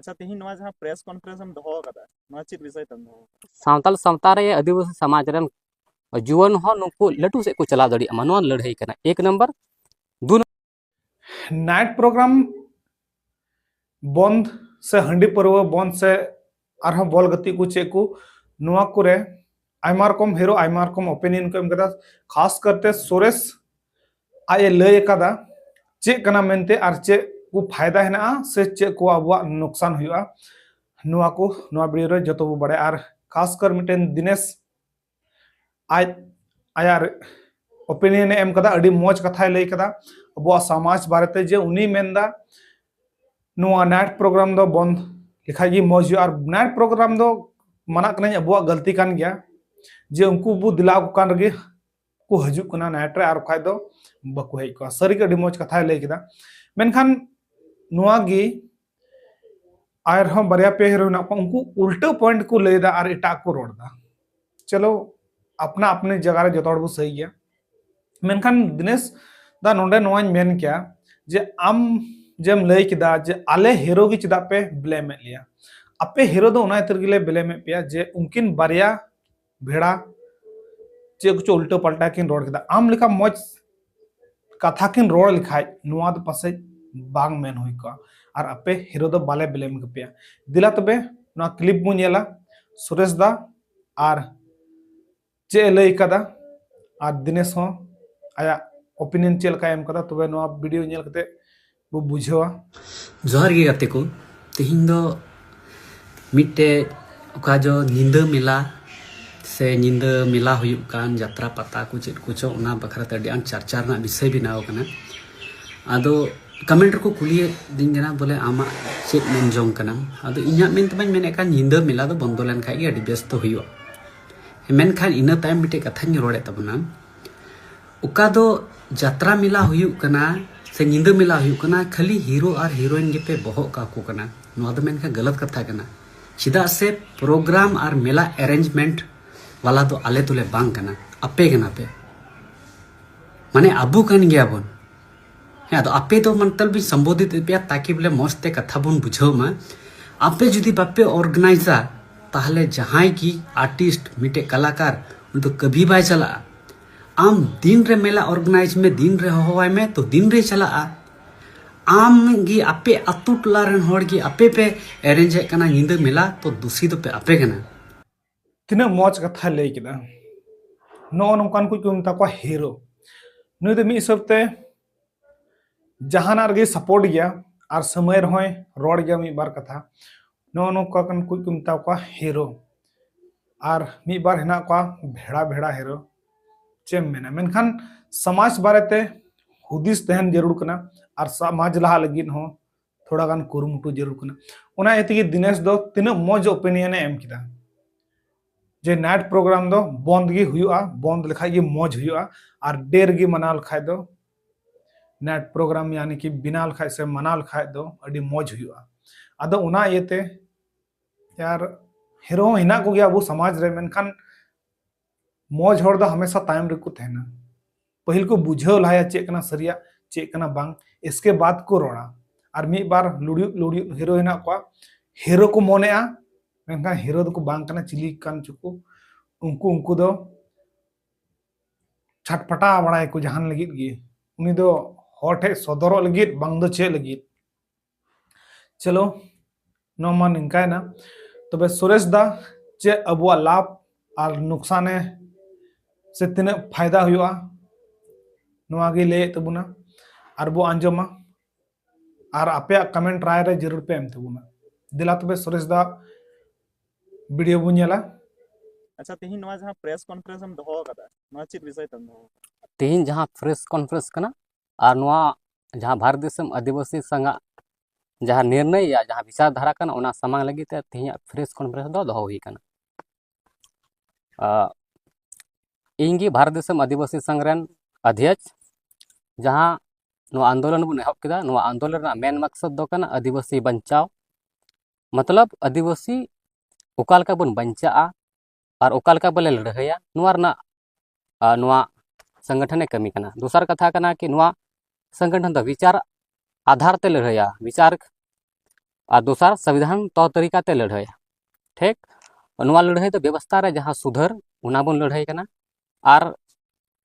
अच्छा तेहिन नवा जहां प्रेस कॉन्फ्रेंस हम दोहो कदा नवा चित विषय तम दोहो सावताल सावता रे आदिवासी समाज रन जुवन हो नुकु लटू से को चला दड़ी मनवा लड़ाई करना एक नंबर दो नाइट प्रोग्राम बंद से हंडी परवा बंद से आरह बॉल गति को चे को नुआ कुरे आयमा रकम हीरो आयमा रकम ओपिनियन को एम कदा खास करते सोरेस आए लय कदा चे कना मेनते आर चे को फायदा हेना से चे को अबवा नुकसान हुआ नुआ को नुआ वीडियो रे जतो बो बड़े आर खास कर मिटेन दिनेश आज आयार ओपिनियन एम कदा अडी मौज कथा लय कदा अबवा समाज बारेते जे उनी मेनदा नुआ नाइट प्रोग्राम दो बंद लिखाई मौज और नाइट प्रोग्राम दो मना कना अबवा गलती कान गया जे उनको बु दिलाव कान रगे को हजू कना नाइट रे आर खाय दो बको हेज को सरी के अडी मौज कथा लय कदा मेनखान नुआ गी आयर हम बरिया पे हीरो ना उनको उल्टा पॉइंट को लेदा और इटा को रोड़दा चलो अपना अपने जगह रे जतोड़ बु सही गया मेनखान दिनेश दा नोंडे नोवाñ मेन क्या जे आम जेम लय किदा जे आले हीरो की चिदा पे ब्लेम लिया अपे हीरो दो उना इतर गिले ब्लेम पिया जे उनकिन बारिया भेड़ा जे कुछ उल्टो पलटा किन रोड किदा आम लिखा मौज कथा किन रोड लिखाय नुआ द पासे बांग मेन हुई का और अपे हीरो दो बाले ब्लेम कपिया दिला तबे ना क्लिप मु नेला सुरेश दा और चे लय कदा और दिनेश हो आया ओपिनियन चेल का एम कदा तबे नो वीडियो नेल कते वो बुझेवा जोहार गे गाते को तेहिं दो मिट्टे उका जो निंदा मिला से निंदा मिला हुयुक कान यात्रा पता को चेत कुछ ओना बखरा ते अडियान चर्चा ना विषय बनाव कना आदो कमेंट को कुलिए दिन जना बोले आमा चेत मेन जोंग कना आदो इन्या मेन तबाñ मेने का निंदा मिला दो बंदो लेन खाइ अडी व्यस्त हुयुआ मेन खान इना टाइम मिटे कथाñ रोड़े तबना उका दो यात्रा मिला हुयुक कना से निंदा मिला हुयुक कना खाली हीरो और हीरोइन गे पे बहो का को कना नो दो मेन का गलत कथा कना चिदा से प्रोग्राम और मेला अरेंजमेंट वाला तो आले तुले बांग कना अपे कना पे माने अबू कन गया बोन है तो आपे तो मतलब भी संबोधित पे ताकि बोले मस्ते कथा बोन बुझाव मा आपे जुदी बापे ऑर्गेनाइजा ताहले जहां की आर्टिस्ट मिटे कलाकार उन तो कभी बाय चला आम दिन रे मेला ऑर्गेनाइज में दिन रे होवाय में तो दिन रे चला आम गी आपे अतु टला रन होड़ गी आपे पे अरेंज है कना निंदा मेला तो दूसरी तो पे आपे कना तिना मौज कथा लय किदा नो नोकान को कुमता को हीरो नुई दे मी सबते जहाना रे सपोर्ट गया और समय रहोय रोड गया मी बार कथा नो नो कन को कुमता को हीरो और मी बार हेना को भेड़ा भेड़ा हीरो चेम मेना मेनखान समाज बारेते हुदिस तहन जरूर कना और समाज लहा लगिन हो थोड़ा गान कुरुमुटु जरूर कना ओना एतिगे दिनेश दो तिना मौज ओपिनियन एम किदा जे नाइट प्रोग्राम दो बंद गी हुआ बंद लिखा ये मौज हुआ और डेर गी मनाल खाय दो नाइट प्रोग्राम यानी कि बिनाल खाय से मनाल खाय दो अडी मौज हुआ अदो उना येते यार हीरो हिना को गया वो समाज रे मेनखान मौज होड़ दो हमेशा टाइम रे को थेना पहिल को बुझाव लाया चे कना सरिया चे कना बांग इसके बाद को रोड़ा और मी बार लुड़ी लुड़ी हीरो हिना को हीरो को मोनेआ मेनखान हीरो दो को बांग कना चिली कान चुको उनको उनको दो छटपटा बड़ाय को जहान लगित गे उनी दो होठे सदरो लगित बांग दो चे लगित चलो नो मन इनका ना तबे सुरेश दा चे अबुआ लाभ और नुकसान से तिना फायदा हुआ नुआ गे ले तबुना और बो आंजमा और आपे कमेंट राय रे जरूर पे एम तबुना दिला तबे सुरेश दा वीडियो बु नेला अच्छा तेहिन नवा जहां प्रेस कॉन्फ्रेंस हम दोहो कदा नवा चित विषय तम दोहो तेहिन जहां प्रेस कॉन्फ्रेंस कना और नुआ जहां भारत देशम आदिवासी संघ जहां निर्णय या जहां विचारधारा कना ओना समांग लगी ते तेहिन प्रेस कॉन्फ्रेंस दो दोहो हुई कना इंगी भारत देशम आदिवासी संघ रेन अध्यक्ष जहां नो आंदोलन बन एहब किदा नो आंदोलन ना मेन मकसद दो कना आदिवासी बंचाव मतलब आदिवासी ओकालका बन बंचा और ओकालका बोले लड़हया नुआ संगठन कमी कना दूसर कथा कना कि नुआ संगठन दो विचार आधार ते लड़हया विचार और दोसर संविधान तौर तरीका ते लड़ाई ठीक नवा लड़ाई तो व्यवस्था रे जहाँ सुधर उना बन लड़ाई कना और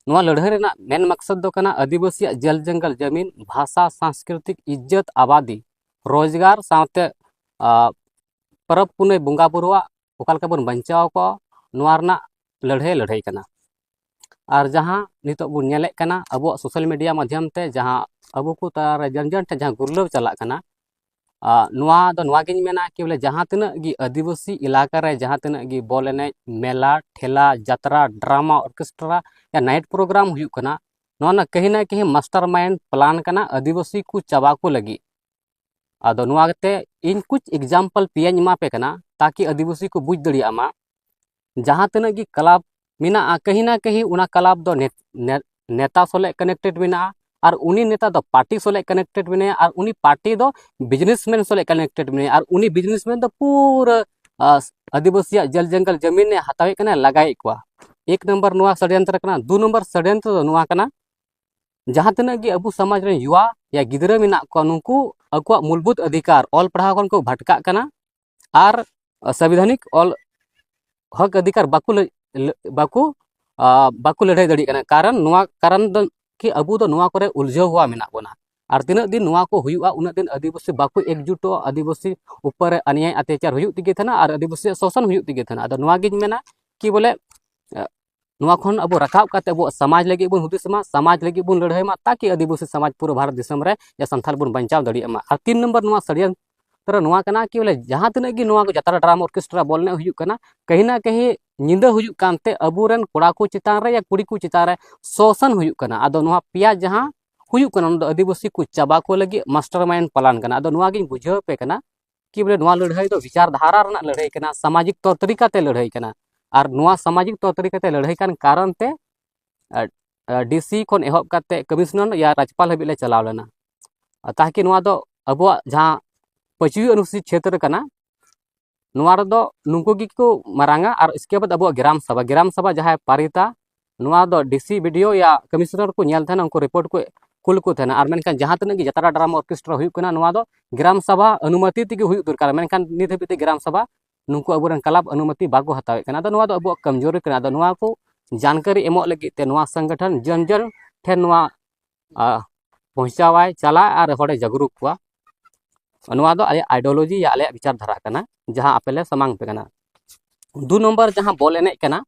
नवा लड़ाई रेना मेन मकसद दो कना आदिवासी जल जंगल जमीन भाषा सांस्कृतिक इज्जत आबादी रोजगार साथ परब पुनई बंगा बुरुआ ओकालका बन बंचाव को नवा रना लड़ाई कना और जहाँ नितो बुन नेले कना अब सोशल मीडिया माध्यम ते जहाँ अब को तार जन जन जहाँ गुरलव चला कना नवा दो नवा गिन मेना कि बोले जहाँ तिना गी आदिवासी इलाका रे जहाँ तिना गी बॉल एने मेला ठेला जात्रा ड्रामा ऑर्केस्ट्रा या नाइट प्रोग्राम हुई कना नवा ना कहीं मास्टर माइंड प्लान कना आदिवासी को चाबा को लगी आदो नवा गते इन कुछ एग्जाम्पल पियाñ मा पे कना ताकि आदिवासी को बुझ दड़िया मा जहाँ तिना गी क्लब मिना कहीं उना क्लब दो नेता सोले कनेक्टेड मिना और उनी नेता दो पार्टी सोले कनेक्टेड मिने और उनी पार्टी दो बिजनेसमैन सोले कनेक्टेड मिने और उनी बिजनेसमैन दो पूरा आदिवासी जल जंगल जमीन ने हतावे कना लगाई को एक नंबर नुआ षड्यंत्र कना दो नंबर षड्यंत्र दो नुआ कना जहाँ तना कि अबू समाज रे युवा या गिदरा मिना को नुकु अकुआ मूलभूत अधिकार ऑल पढ़ाव को भटका कना और संवैधानिक ऑल हक अधिकार बाकू लड़ाई दड़ी कना कारण नुआ कारण दो कि अबू दो नुआ करे उलझाव हुआ मिना बोना और तीना दिन नुआ को हुआ उना दिन आदिवासी बाकू एकजुटो आदिवासी ऊपर अन्याय अत्याचार हुई तिगे थना और आदिवासी शोषण हुई तिगे थना अदो नुआ गिन मेना कि बोले नुआ खन अब रखाब काते अब समाज लगी बुन हुदिसमा समाज लगी बुन लड़ाई मा ताकि आदिवासी समाज पूरा भारत दिसम रे या संथाल बुन बंचाव दड़िया मा और 3 नंबर नुआ षड्यंत्र नुआ कना कि बोले जहाँ तिना गी नुआ को जात्रा ड्रामा ऑर्केस्ट्रा बोलने हुई कना कहीं ना कहीं निंदा हुई कानते अबुरन कोड़ा को चितान रे या कुड़ी को चितान रे शोषण हुई कना अदो नुआ पिया जहाँ हुई कना आदिवासी को चाबा को लगी मास्टर माइंड प्लान कना अदो नुआ गिन बुझाव पे कना कि बोले नुआ लड़ाई दो विचारधारा रना लड़ाई कना सामाजिक तौर तरीका ते लड़ाई कना और नुआ सामाजिक तौर तरीका ते लड़ाई कान कारण ते डीसी खन एहब काते कमिश्नर या राज्यपाल हबी ले चलाव लेना ताकि नुआ दो अब जहाँ 5वीं अनुसूचित क्षेत्र कना नुआ दो नुंको गी को मारांगा और इसके बाद अब ग्राम सभा जहाँ पारिता नुआ दो डीसी वीडियो या कमिश्नर को नेल थाना उनको रिपोर्ट को कुल को थाना और मेनखान जहाँ तक जात्रा ड्रामा ऑर्केस्ट्रा हुई कना नुआ दो ग्राम सभा अनुमति तेगे हुई दरकार मेनखान नित हबीते ग्राम सभा नुंको अबुरन क्लब अनुमति बाको हतावे कना दो नुआ दो अब कमजोरी कना दो नुआ को जानकारी एमो लगी ते नुआ संगठन जन जन ठेन नुआ पहुंचावाय चला और होड़े जागरूक कुआ नुआ दो आले आइडियोलॉजी या आले विचारधारा कना जहाँ आपेले समांग पे कना 2 नंबर जहाँ बॉल एने कना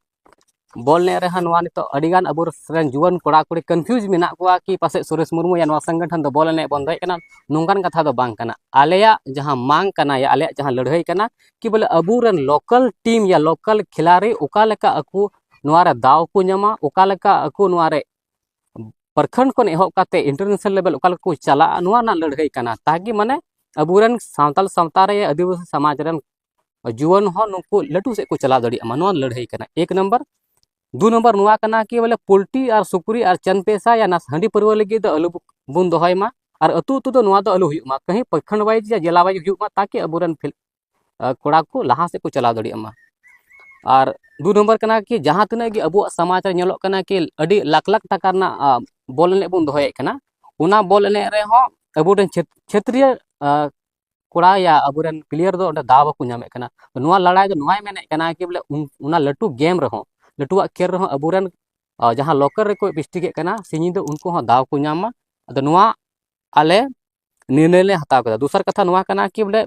बॉल ने रहा नुआ नितो अडिगान अबुर सरेन जुवन कोड़ा कुड़ी कंफ्यूज मिना कुआ कि पासे सुरेश मुर्मू या नुआ संगठन दो बॉल ने बंद कना नोंगान कथा दो बांग कना आलेया जहाँ मांग कना या आलेया जहाँ लड़ाई कना कि बोले अबुरन लोकल टीम या लोकल खिलाड़ी ओका लेका अकु नुआ रे दाव को न्यामा ओका लेका अकु नुआ रे प्रखंड को एहब काते इंटरनेशनल लेवल ओका लेका को चला नुआ ना लड़ाई कना ताकि माने अबुरन सावताल सावता रे आदिवासी समाज रन जुवन हो नुको लटू से को चला दड़ी नुआ लड़ाई कना 1 नंबर 2 नंबर नुआ कना कि बोले पोल्ट्री और सुकुरी और चंद पैसा या नास हंडी परवा लगी दो अलू बुन दोहय मा और अतु अतु दो नुआ दो अलू हुई मा कहीं प्रखंड वाइज या जिला वाइज हुई मा ताकि अबुरन कोड़ा को लहा से को चला दड़ी मा और 2 नंबर कना कि जहाँ तना कि अबु समाज रे नेलो कना कि अडी लाख लाख टका ना बॉल ने बुन दोहय कना उना बॉल ने रे हो अबुरन क्षेत्रीय कोड़ा या अबुरन प्लेयर दो दाव को नामे कना नुआ लड़ाई दो नुआ मेने कना कि बोले उना लटू गेम रहो लटुआ खेल रहो अबुरन जहाँ लोकर रे को बिस्टिगे कना सिनी दो उनको हो दाव को नामा अदो नुआ आले निर्णय ले हताव कदा दूसर कथा नुआ कना कि बोले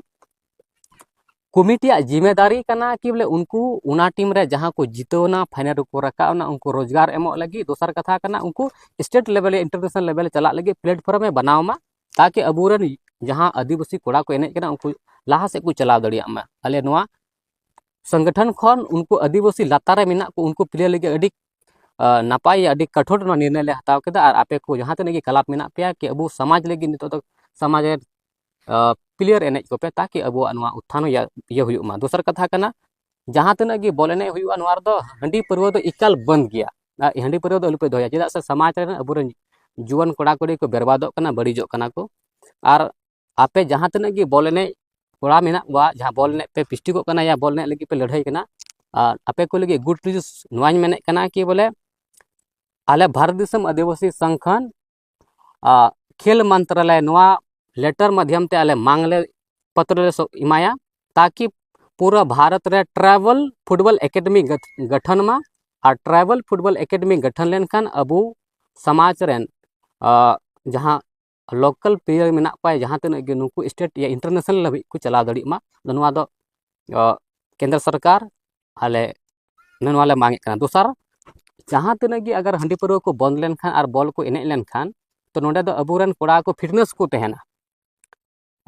कमिटी जिम्मेदारी कना कि बोले उनको उना टीम रे जहाँ को जितोना फाइनल को रखा उनको रोजगार एमो लगी दूसर कथा कना उनको स्टेट लेवल इंटरनेशनल लेवल चला लगी प्लेटफॉर्म में बनाव मा ताकि अबुरन जहाँ आदिवासी कोड़ा को एने कना उनको लाहा से को चलाव दड़िया मा आले नुआ संगठन खन उनको आदिवासी लातारे मिना को उनको प्लेयर लगे अडी नापाय अडी कठोर निर्णय ले हताव केदा और आपे को जहाँ तक क्लब मिना पे कि अब समाज लगी नितो तो समाज प्लेयर एने को पे ताकि अब उत्थान या ये हुई मा दूसर कथा कना जहाँ तक बॉल एने हुई नुआ दो हंडी परवा दो इकाल बंद गया हंडी परवा दो अलुपे दोया चेदा से समाज रे अब जुवन कोड़ा कोड़ी को बर्बादो कना बड़ीजो कना को और आपे जहाँ तक बॉल एने कोड़ा मेना वा जहाँ बॉल ने पे पिस्टी को कना या बॉल ने लगी पे लड़ाई कना आपे को लगी गुड न्यूज नुआñ मेने कना कि बोले आले भारत दिसम आदिवासी संगठन खेल मंत्रालय नुआ लेटर माध्यम ते आले मांग ले पत्र ले इमाया ताकि पूरा भारत रे ट्रैवल फुटबॉल एकेडमी गठन मा और ट्रैवल फुटबॉल एकेडमी गठन लेनखान अबू समाज रेन जहाँ लोकल प्लेयर मेना पाए जहाँ तक नुकु स्टेट या इंटरनेशनल हबी को चला दड़ी मा नवा दो केंद्र सरकार आले नवाले मांगे कना दोसर जहाँ तक अगर हंडी परो को बंद लेनखान और बॉल को एने लेनखान तो नोडे दो अबुरन कोड़ा को फिटनेस को तहना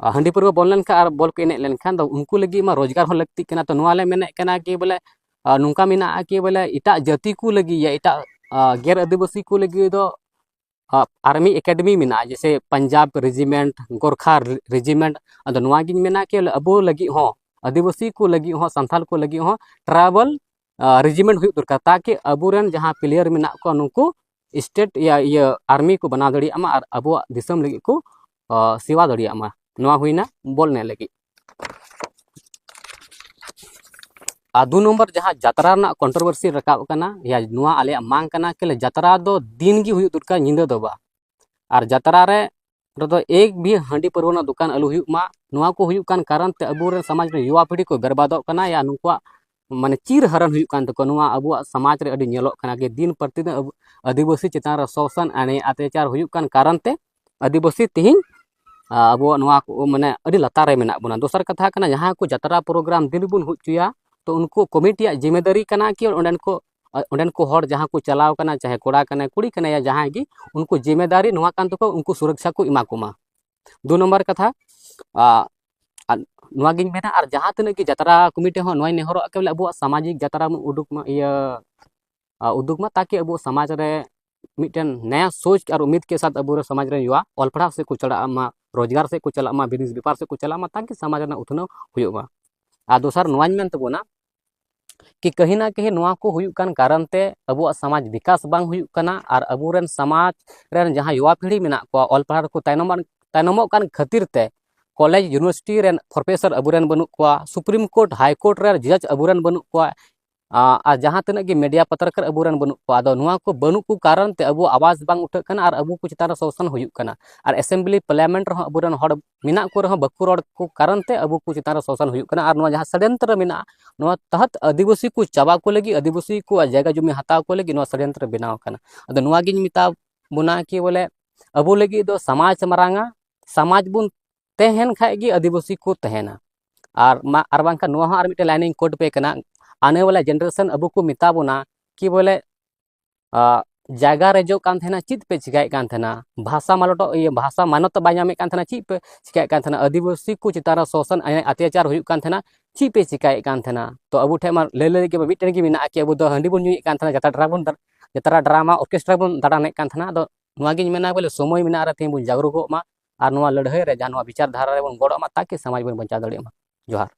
हंडी परो बंद लेनखान और बॉल को एने लेनखान तो उनको लगी मा रोजगार हो लगती कना तो नवाले मेने कना कि बोले नुका मेना कि बोले इटा जाति को लगी या इटा गैर आदिवासी को लगी दो आर्मी एकेडमी मेना जैसे पंजाब रेजिमेंट गोरखा रेजिमेंट अद नवागिन मेना कि अबो लगी हो आदिवासी को लगी हो संथाल को लगी हो ट्रैवल रेजिमेंट हुई दरकार ताकि अबुरन जहाँ प्लेयर मेना को नुको स्टेट या ये आर्मी को बना दड़ियामा और अबो दिसम लगी को सेवा दड़ियामा नवा हुईना बोलने लगी। 2 नंबर जहाँ जात्रा ना कंट्रोवर्सी रकाब कना या नुआ आले मांग कना के जात्रा दो दिन की हुई दरकार निंदा दो बा और जात्रा रे तो एक भी हंडी परवना दुकान अलू हुई मा नुआ को हुई कान कारण ते अबुरन समाज रे युवा पीढ़ी को बर्बादो कना या नुकुआ माने चीर हरण हुई कान तको नुआ अबुआ समाज रे अडी नेलो कना के दिन प्रतिदिन आदिवासी चितान रे शोषण अने अत्याचार हुई कान कारण ते आदिवासी तिहिं अबुआ नुआ को माने अडी लतार रे मेना बुना दोसर कथा कना जहाँ को जात्रा प्रोग्राम दिन बुन हुचुया तो उनको कमिटी जिम्मेदारी कना कि उन्हें को हर जहाँ को चलाव कना चाहे कोड़ा कना कुड़ी कना या जहाँ की उनको जिम्मेदारी नुआ कान तको उनको सुरक्षा को इमा कुमा 2 नंबर कथा नुआ गिन मेना और जहाँ तक कि जात्रा कमिटी हो नुआ नेहरो के बोले अबुआ सामाजिक जात्रा उदुक मा उदुक मा ताकि अबु समाज रे मिटन नया सोच और उम्मीद के साथ अबु समाज रे युवा ऑल पढ़ा से को चढ़ा मा रोजगार से को चला मा बिजनेस व्यापार से को चला मा ताकि समाज रे उथनो हुयुबा आ दोसर नुआ मेन तबोना कि कहीं ना कहीं नुआ को हुयुक कान कारण ते अबुआ समाज विकास बांग हुयुक कना और अबुरन समाज रेन जहाँ युवा पीढ़ी मेना को ऑल पढ़ा को तायनमो कान खातिर ते कॉलेज यूनिवर्सिटी रेन प्रोफेसर अबुरन बनु को सुप्रीम कोर्ट हाई कोर्ट रे जज अबुरन बनु को और जहाँ तक कि मीडिया पत्रकार अबुरन बनु को आदो नुआ को बनु को कारण ते अबु आवाज बांग उठ कना और अबु को चितार शोषण हुयुक कना और असेंबली पार्लियामेंट रे अबुरन हड़ मेना को रे बकु रोड को कारण ते अबु को चितार शोषण हुयुक कना और नुआ जहाँ षड्यंत्र मेना नुआ तहत आदिवासी को चाबा को लगी आदिवासी को जगह जमी हताव को लगी नुआ षड्यंत्र बनाव कना अदो नुआ गिन मिता बुना कि बोले अबु लगी दो समाज मारांगा समाज बुन तहन खाए गी आदिवासी को तहना और बांका नुआ और मिटे लाइनिंग कोड पे कना आने वाला जनरेशन अबु को मिता बुना कि बोले जगह रेजो कान थेना चित पे चिकाय कान थेना भाषा मालटो ये भाषा मानत बायामे कान थेना चित पे चिकाय कान थेना आदिवासी को चितारा शोषण अत्याचार हुई कान थेना चित पे चिकाय कान थेना तो अबु ठे मा ले के मिटन की मिना कि अबु दो हंडी बुन नुई कान थेना जतरा ड्रामा ऑर्केस्ट्रा बुन दाड़ाने कान थेना दो नुआ गिन मेना बोले समय मेना रे थे बुन जागरूक मा और नुआ लड़ाई रे जहाँ नुआ विचार धारा रे बुन गड़ो मा ताकि समाज बुन बंचा दड़े मा जोहार।